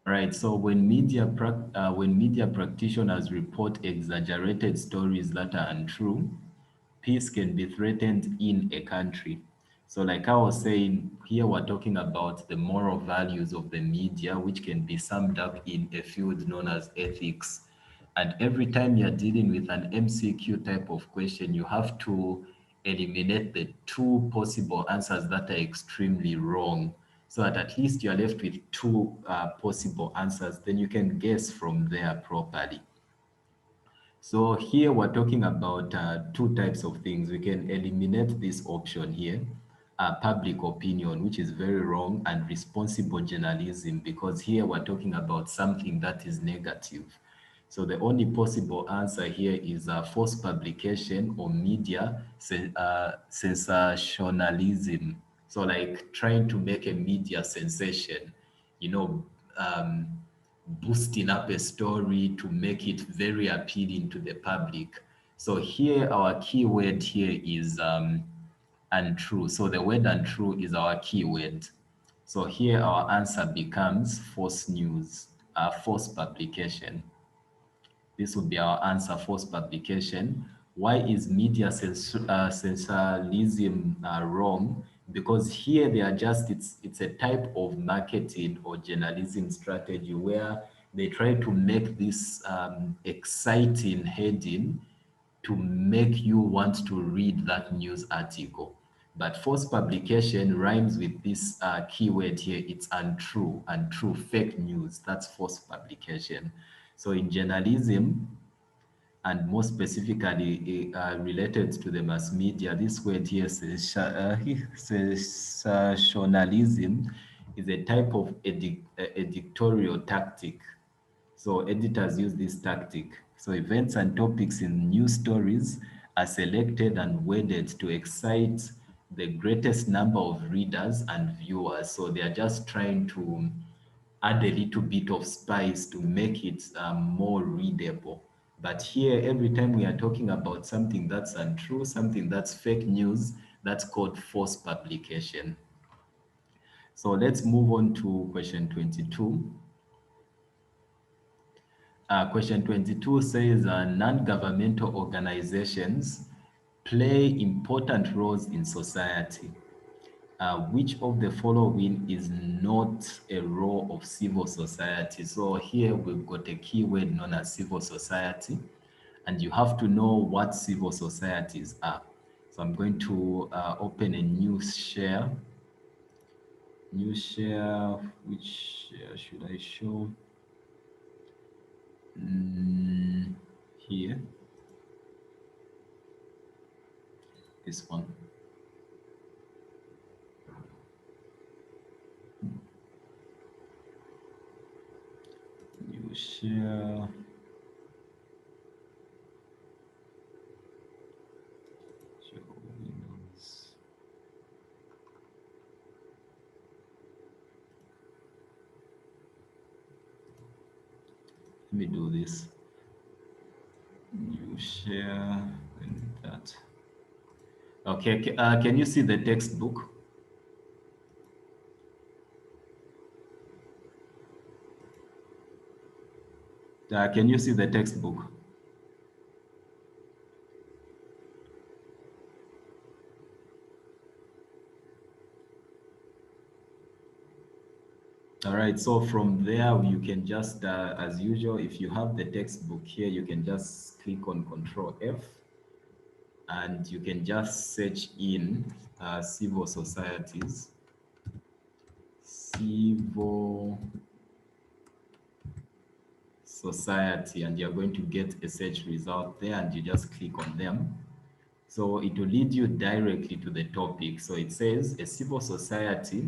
Right. So when media practitioners report exaggerated stories that are untrue, peace can be threatened in a country. So, like I was saying, here we're talking about the moral values of the media, which can be summed up in a field known as ethics. And every time you're dealing with an MCQ type of question, you have to eliminate the two possible answers that are extremely wrong, so that at least you're left with two possible answers. Then you can guess from there properly. So here we're talking about two types of things. We can eliminate this option here, public opinion, which is very wrong, and responsible journalism, because here we're talking about something that is negative. So the only possible answer here is false publication or media sensationalism. So like trying to make a media sensation, you know, um, boosting up a story to make it very appealing to the public. So here, our keyword here is untrue. So the word untrue is our keyword. So here our answer becomes false news, false publication. This would be our answer, false publication. Why is media sensationalism wrong? Because here they are just, it's a type of marketing or journalism strategy where they try to make this exciting heading to make you want to read that news article. But false publication rhymes with this keyword here. It's untrue, untrue, fake news. That's false publication. So in journalism, and more specifically related to the mass media, this word here, sensationalism, is a type of editorial tactic. So editors use this tactic. So events and topics in news stories are selected and weighted to excite the greatest number of readers and viewers. So they are just trying to add a little bit of spice to make it more readable. But here, every time we are talking about something that's untrue, something that's fake news, that's called false publication. So let's move on to question 22. Question 22 says non-governmental organizations play important roles in society. Which of the following is not a role of civil society? So here we've got a keyword known as civil society, and you have to know what civil societies are. So I'm going to open a new share, which share should I show? Here, this one. New share. Show Windows. Let me do this. New share and that. Okay, can you see the textbook? Can you see the textbook? All right, so from there, you can just, as usual, if you have the textbook here, you can just click on Control F, and you can just search in civil societies, civil society, and you're going to get a search result there, and you just click on them. So it will lead you directly to the topic. So it says a civil society.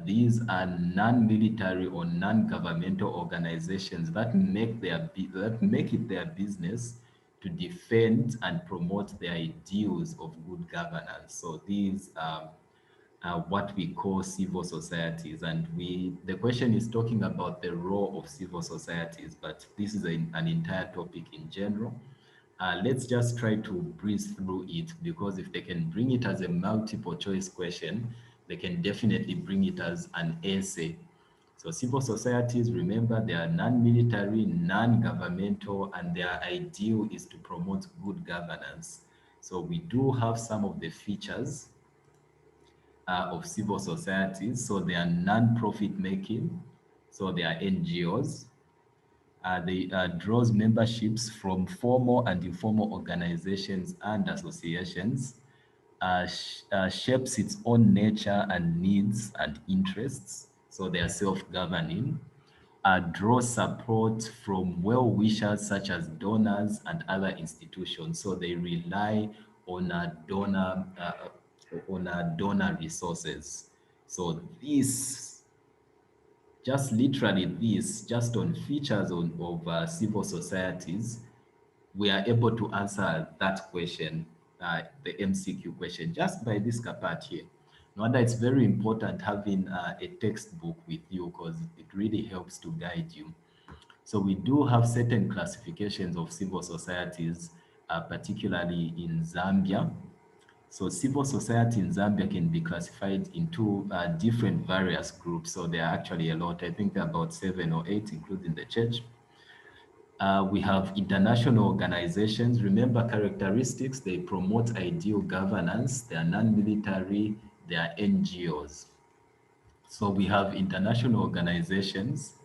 These are non-military or non-governmental organizations that make it their business to defend and promote the ideals of good governance. So these what we call civil societies, and the question is talking about the role of civil societies, but this is an entire topic in general. Let's just try to breeze through it, because if they can bring it as a multiple choice question, they can definitely bring it as an essay. So civil societies, remember, they are non-military, non-governmental, and their ideal is to promote good governance. So we do have some of the features of civil societies. So they are non-profit making, so they are NGOs. They draws memberships from formal and informal organizations and associations, shapes its own nature and needs and interests, so they are self-governing, draw support from well-wishers such as donors and other institutions. So they rely on a donor resources. So this, just literally this, just on features of civil societies, we are able to answer that question, the MCQ question, just by this part here. No wonder it's very important having a textbook with you because it really helps to guide you. So we do have certain classifications of civil societies, particularly in Zambia. So civil society in Zambia can be classified into different various groups. So there are actually a lot. I think there are about 7 or 8, including the church. We have international organizations. Remember characteristics, they promote ideal governance, they are non-military, they are NGOs. So we have international organizations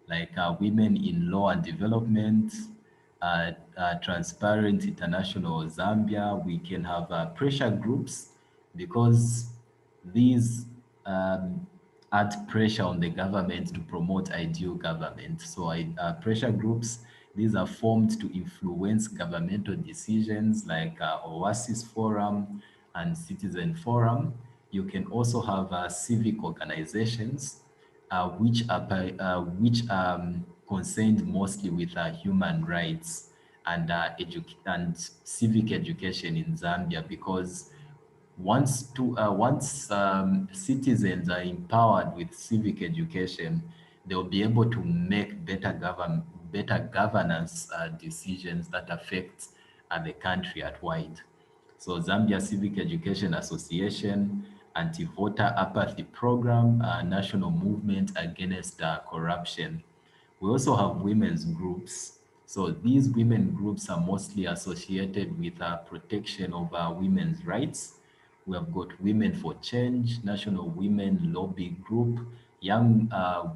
like Women in Law and Development, Transparent International Zambia. We can have pressure groups because these add pressure on the government to promote ideal government. So pressure groups, these are formed to influence governmental decisions like Oasis Forum and Citizen Forum. You can also have civic organizations, which concerned mostly with human rights and and civic education in Zambia, because once citizens are empowered with civic education, they'll be able to make better governance decisions that affect the country at wide. So Zambia Civic Education Association, Anti-Voter Apathy Program, National Movement Against Corruption. We also have women's groups. So these women groups are mostly associated with protection of women's rights. We have got Women for Change, National Women Lobby Group, Young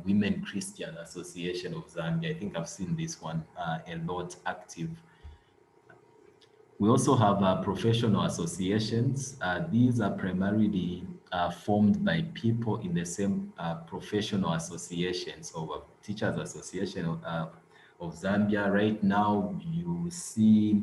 Women Christian Association of Zambia. I think I've seen this one a lot active. We also have professional associations. These are primarily formed by people in the same professional association. So Teachers Association of Zambia. Right now, you see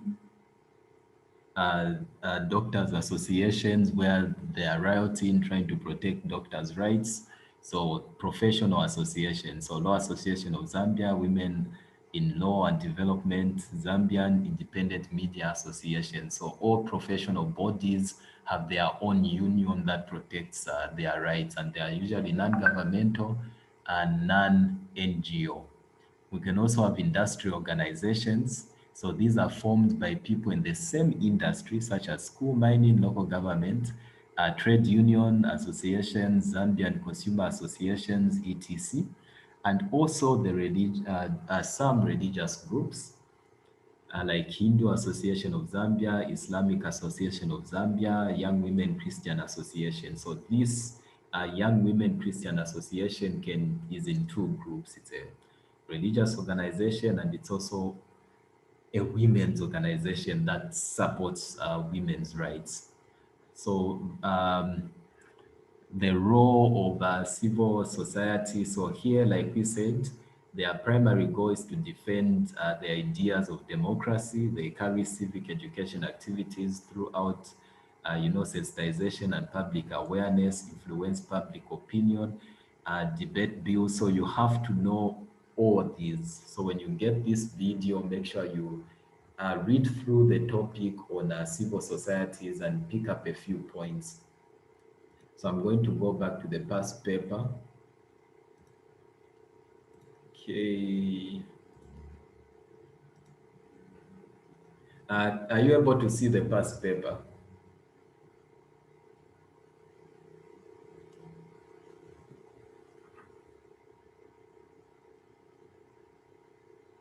doctors associations where they are rioting, trying to protect doctors' rights. So professional associations, so Law Association of Zambia, Women in Law and Development, Zambian Independent Media Association. So all professional bodies have their own union that protects their rights, and they are usually non-governmental and non-NGO. We can also have industrial organizations. So these are formed by people in the same industry, such as school, mining, local government, trade union associations, Zambian consumer associations, etc. And also some religious groups like Hindu Association of Zambia, Islamic Association of Zambia, Young Women Christian Association. So this Young Women Christian Association is in two groups. It's a religious organization, and it's also a women's organization that supports women's rights. So the role of civil society. So here, like we said, their primary goal is to defend the ideas of democracy. They carry civic education activities throughout, sensitization and public awareness, influence public opinion, debate bills. So you have to know all these. So when you get this video, make sure you read through the topic on civil societies and pick up a few points. So I'm going to go back to the past paper. Okay. Are you able to see the past paper?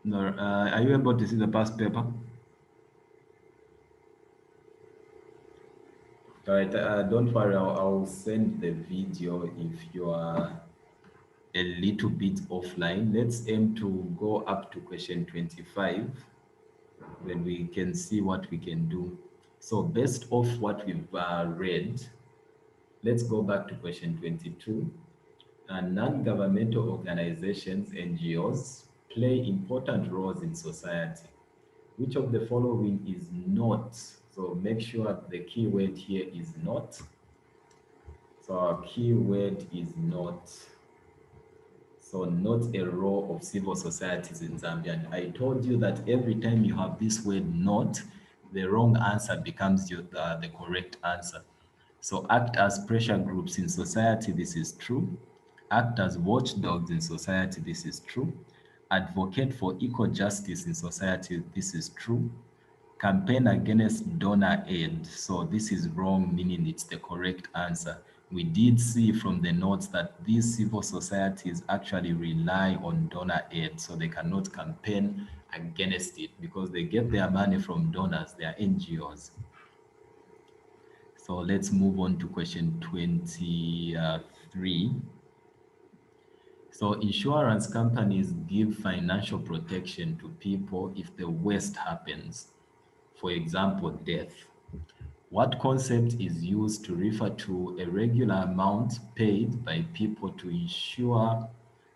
No, are you able to see the past paper? All right, don't worry, I'll send the video if you are a little bit offline. Let's aim to go up to question 25, then we can see what we can do. So based off what we've read, let's go back to question 22. Non-governmental organizations, NGOs, play important roles in society. Which of the following is not? So make sure the key word here is not. So our key word is not. So not a role of civil societies in Zambia. And I told you that every time you have this word not, the wrong answer becomes the correct answer. So act as pressure groups in society, this is true. Act as watchdogs in society, this is true. Advocate for equal justice in society, this is true. Campaign against donor aid. So this is wrong, meaning it's the correct answer. We did see from the notes that these civil societies actually rely on donor aid, so they cannot campaign against it because they get their money from donors, they are NGOs. So let's move on to question 23. So insurance companies give financial protection to people if the worst happens. For example, death. What concept is used to refer to a regular amount paid by people to insure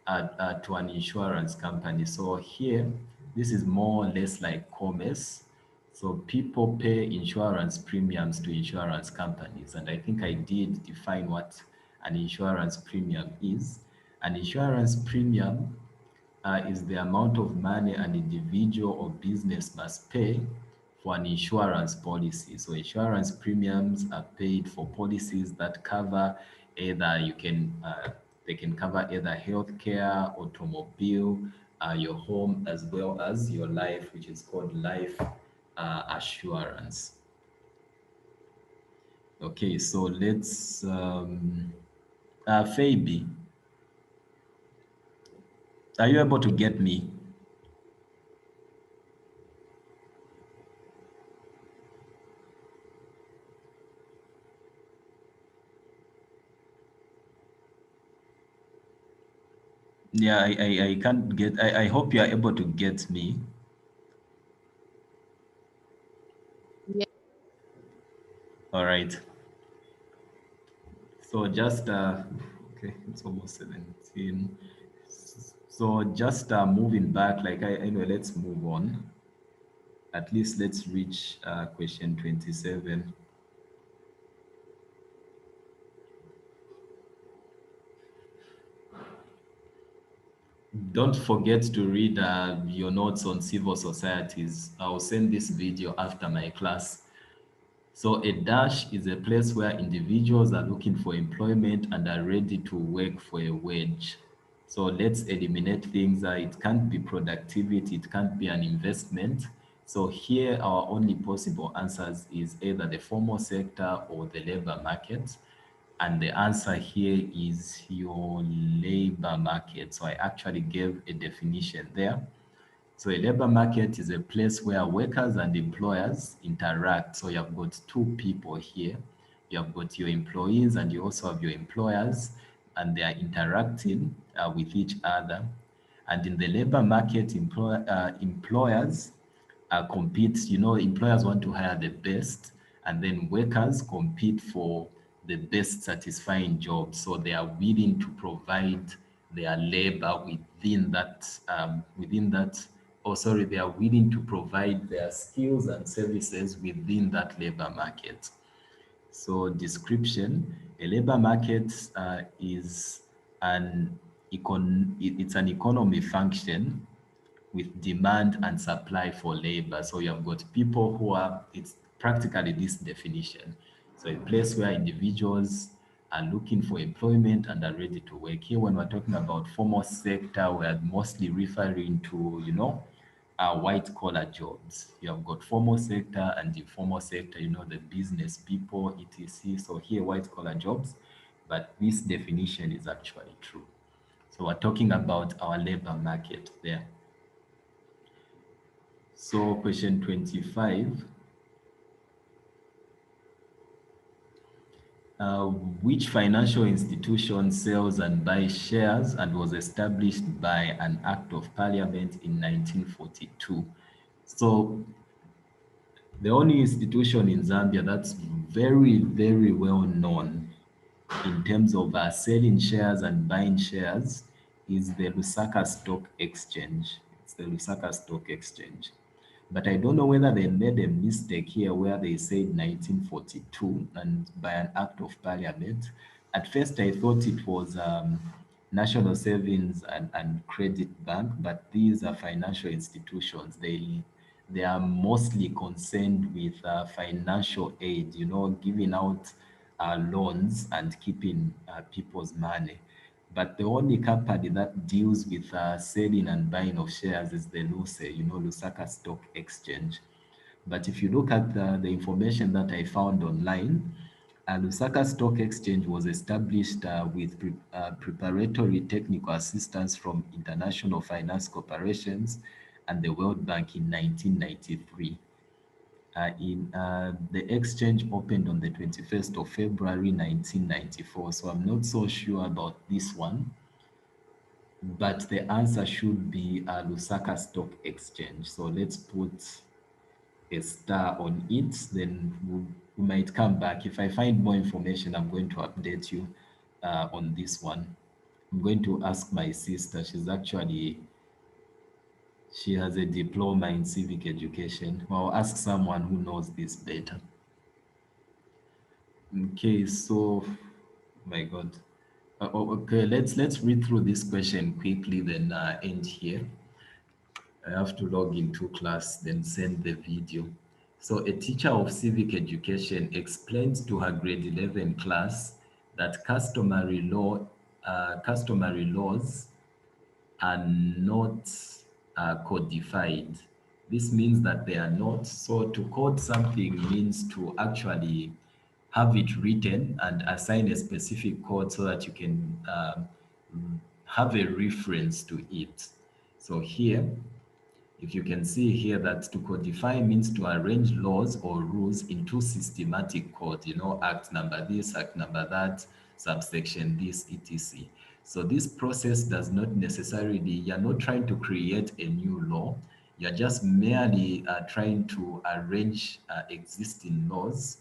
to an insurance company? So here, this is more or less like commerce. So people pay insurance premiums to insurance companies, and I think I did define what an insurance premium is. An insurance premium is the amount of money an individual or business must pay for an insurance policy. So insurance premiums are paid for policies that cover either they can cover either healthcare, automobile, your home, as well as your life, which is called life assurance. Okay, so let's Fabi, are you able to get me? Yeah, I can't get, I hope you are able to get me. Yeah. All right. So just, okay, it's almost 17. So just moving back, like anyway, let's move on. At least let's reach question 27. Don't forget to read your notes on civil societies. I'll send this video after my class. So a dash is a place where individuals are looking for employment and are ready to work for a wage. So let's eliminate things. It can't be productivity, it can't be an investment. So here our only possible answers is either the formal sector or the labor market. And the answer here is your labor market. So I actually gave a definition there. So a labor market is a place where workers and employers interact. So you have got two people here. You have got your employees and you also have your employers, and they are interacting with each other. And in the labor market, employers compete. You know, employers want to hire the best, and then workers compete for the best satisfying job. So they are willing to provide their labor within that. Oh, sorry, they are willing to provide their skills and services within that labor market. So description, a labor market is it's an economy function with demand and supply for labor. So you have got people who are, it's practically this definition. So a place where individuals are looking for employment and are ready to work. Here, when we're talking about formal sector, we're mostly referring to, white collar jobs. You have got formal sector and informal sector, the business people, etc. So here, white collar jobs, but this definition is actually true. So we're talking about our labor market there. So question 25, which financial institution sells and buys shares and was established by an act of parliament in 1942? So the only institution in Zambia that's very, very well known in terms of selling shares and buying shares is the Lusaka Stock Exchange. It's the Lusaka Stock Exchange. But I don't know whether they made a mistake here where they said 1942 and by an act of parliament. At first, I thought it was National Savings and Credit Bank, but these are financial institutions. They are mostly concerned with financial aid, you know, giving out loans and keeping people's money. But the only company that deals with selling and buying of shares is the LUSE, you know, Lusaka Stock Exchange. But if you look at the information that I found online, Lusaka Stock Exchange was established with preparatory technical assistance from International Finance Corporations and the World Bank in 1993. The exchange opened on the 21st of February 1994, so I'm not so sure about this one, but the answer should be Lusaka Stock Exchange. So let's put a star on it, then we might come back. If I find more information, I'm going to update you on this one. I'm going to ask my sister. She has a diploma in civic education. I'll ask someone who knows this better. Okay, so, my God. Okay, let's read through this question quickly, then end here. I have to log into class, then send the video. So a teacher of civic education explains to her grade 11 class that customary laws are not codified. This means that they are not. So to code something means to actually have it written and assign a specific code so that you can have a reference to it. So here, if you can see here that to codify means to arrange laws or rules into systematic code, you know, act number this, act number that, subsection this, etc. So this process does not necessarily, you're not trying to create a new law. You're just merely trying to arrange existing laws,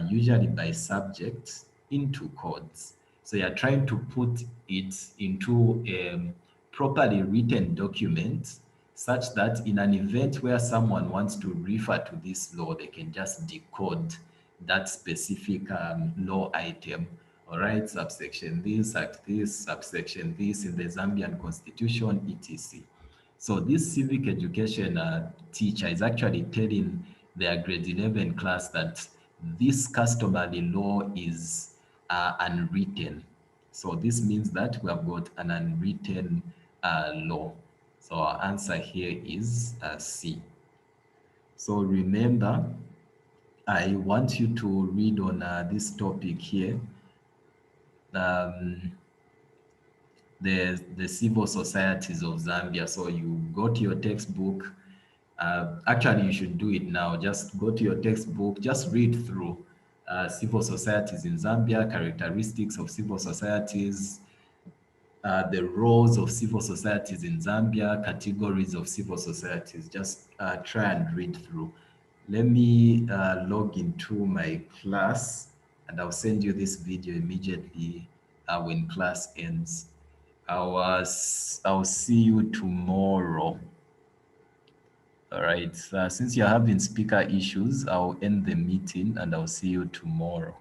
usually by subject, into codes. So you're trying to put it into a properly written document such that in an event where someone wants to refer to this law, they can just decode that specific law item. All right, subsection this, act this, subsection this in the Zambian constitution, etc. So this civic education teacher is actually telling their grade 11 class that this customary law is unwritten. So this means that we have got an unwritten law. So our answer here is C. So remember, I want you to read on this topic here, um, the civil societies of Zambia. So you go to your textbook. Actually, you should do it now. Just go to your textbook, just read through civil societies in Zambia, characteristics of civil societies, the roles of civil societies in Zambia, categories of civil societies. Just try and read through. Let me log into my class and I'll send you this video immediately when class ends. I'll see you tomorrow. All right. Since you're having speaker issues, I'll end the meeting and I'll see you tomorrow.